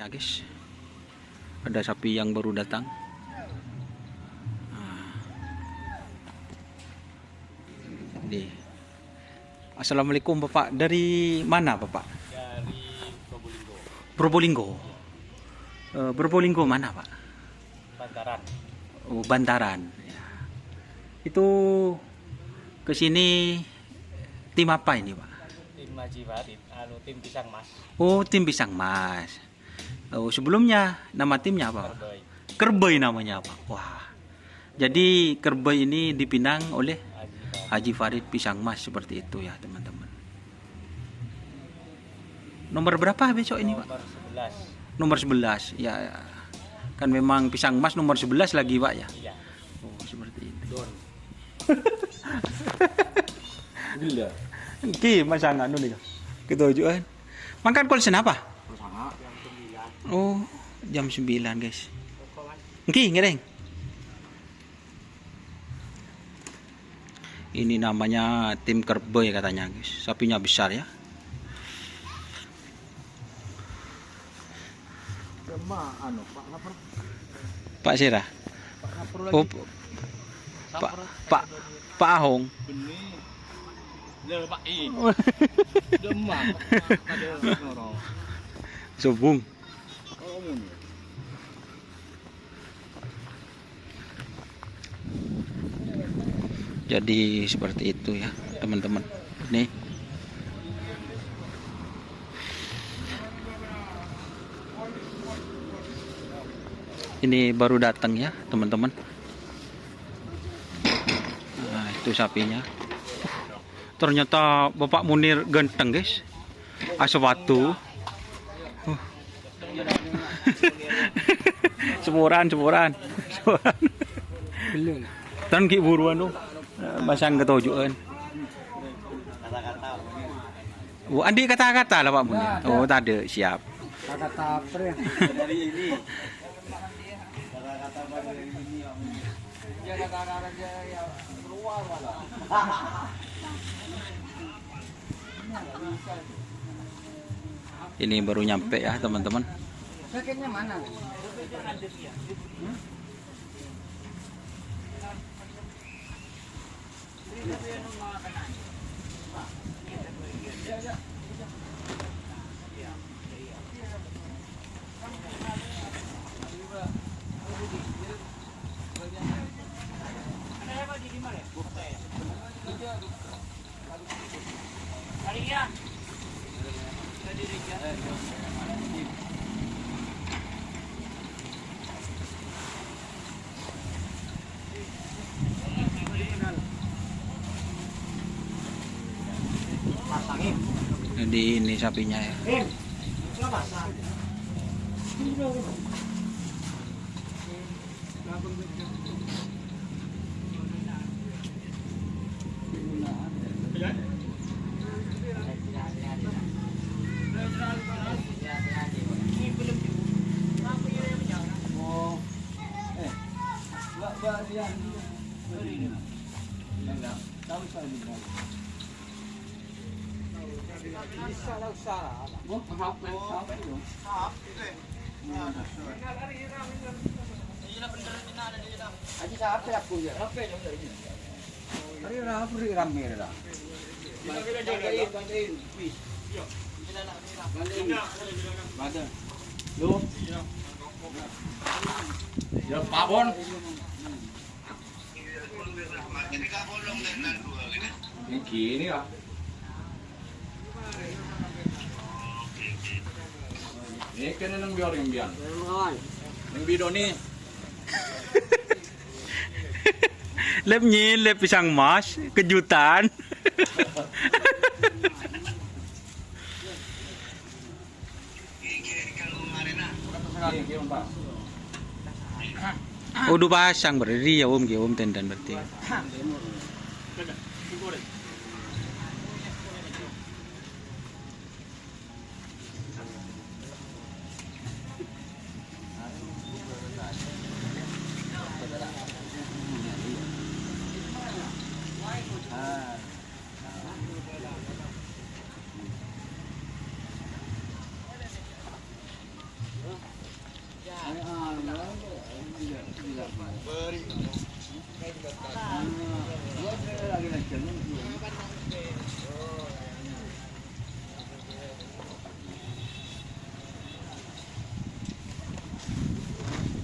ya guys. Ada sapi yang baru datang. Ini. Assalamualaikum Bapak. Dari mana Bapak? Dari Probolinggo. Probolinggo. Probolinggo mana Pak? Bantaran. Oh, Bantaran. Ya. Itu ke sini tim apa ini Pak? Tim Haji Farid, tim Pisang Mas. Oh, tim Pisang Mas. Oh, sebelumnya nama timnya apa? Kerbau. Kerbau namanya Pak. Wah. Jadi kerbau ini dipinang oleh Haji Haji Farid. Farid Pisang Mas seperti itu ya teman-teman. Nomor berapa besok ini Pak? Nomor 11. Nomor 11 ya. Kan memang Pisang Mas nomor 11 lagi Pak ya. Iya. Oh seperti itu. Don. Gila. Ki masangan anu nih. Ketujuan. Makan kol senapa? Oh, jam 9 guys. Ki ngereng. Ini namanya tim kerbau ya katanya guys. Sapinya besar ya. Pak Sira. Oh, Pak Ahong. Sobung. Jadi seperti itu ya teman-teman. Ini baru datang ya teman-teman. Nah, itu sapinya. Ternyata Bapak Munir ganteng guys. Aswatu. Semuran. Tan ki buruan tuh. Masang ketujuan. Oh, andi kata-kata lah Pak Munir. Oh, tadi siap. Kata apa ya? Dari ini. Ini baru nyampe ya teman-teman. Sakitnya mana? Jadi ini sapinya ya. Aji siapa ya aku ya? Hari rame dah. Bantuin. Lu. Ya Pak Bon. Ini gini ya. Ini kan nang biar yang biar. Nang bido nih. Lep Pisang Mas, kejutan. Oh, udah pasang berarti ya Om tendan berarti.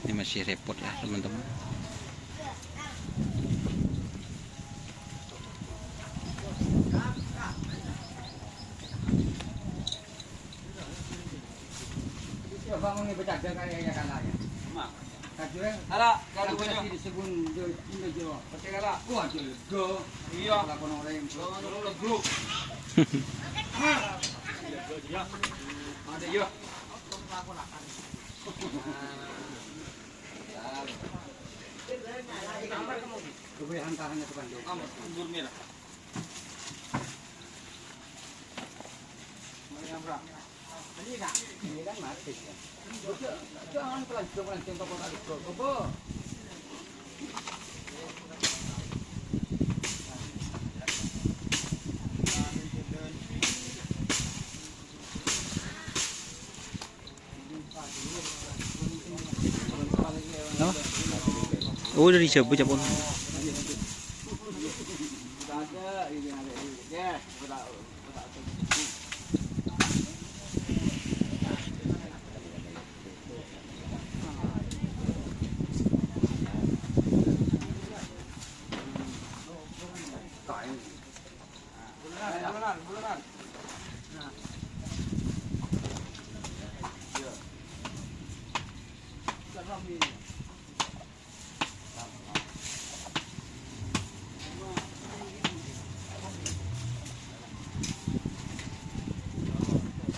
Ini masih repot ya teman-teman. Bangun ni bercak dengan yang kalah ya. Mak. Kajureng. Ala, kalau Kalau punya. di sebun ini jo. Percaya lah. Kuah jo. Go. Iya. Lakon orang. Kalau grup. Ada ya. Coba hantarannya tu kan. Kamu mundur ni lah. Ini kan mati. Jangan pelan-pelan contoh kali. Coba. Apa? Oh, dari siapa capon? Bulanan.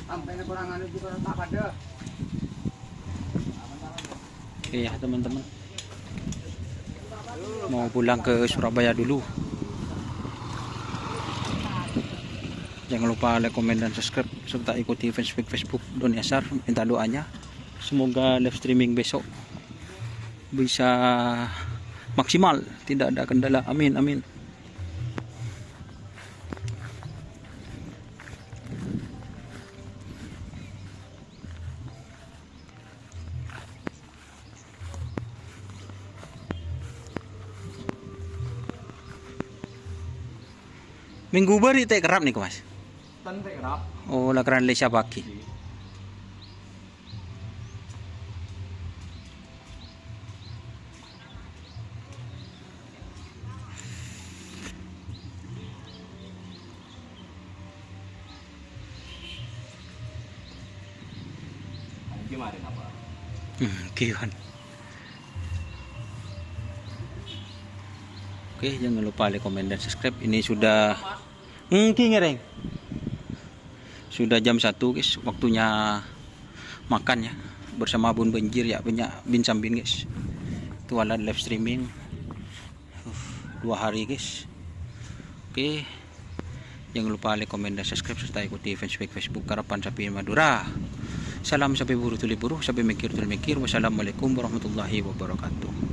Sampai kurang anu juga tak ada. Oke ya teman-teman, mau pulang ke Surabaya dulu. Jangan lupa like, komen, dan subscribe, serta ikuti Facebook Doni Asar. Minta doanya, semoga live streaming besok bisa maksimal, tidak ada kendala. Amin, amin. Minggu beri teh kerap nih mas. Tantek rap. Oh, lakaran Lesya Baki. Gimana apa? Kian. Oke, jangan lupa like, komen, dan subscribe. Ini sudah ngereng. Sudah jam 1 guys, waktunya makan ya. Bersama Bun Benjir ya, banyak bin sambin guys. Itu alat live streaming 2 hari guys. Oke. Jangan lupa like, komen, dan subscribe, serta ikuti Facebook Karapan Sapi Madura. Salam sapi buru tuli buru, sapi mikir tuli mikir. Wassalamualaikum warahmatullahi wabarakatuh.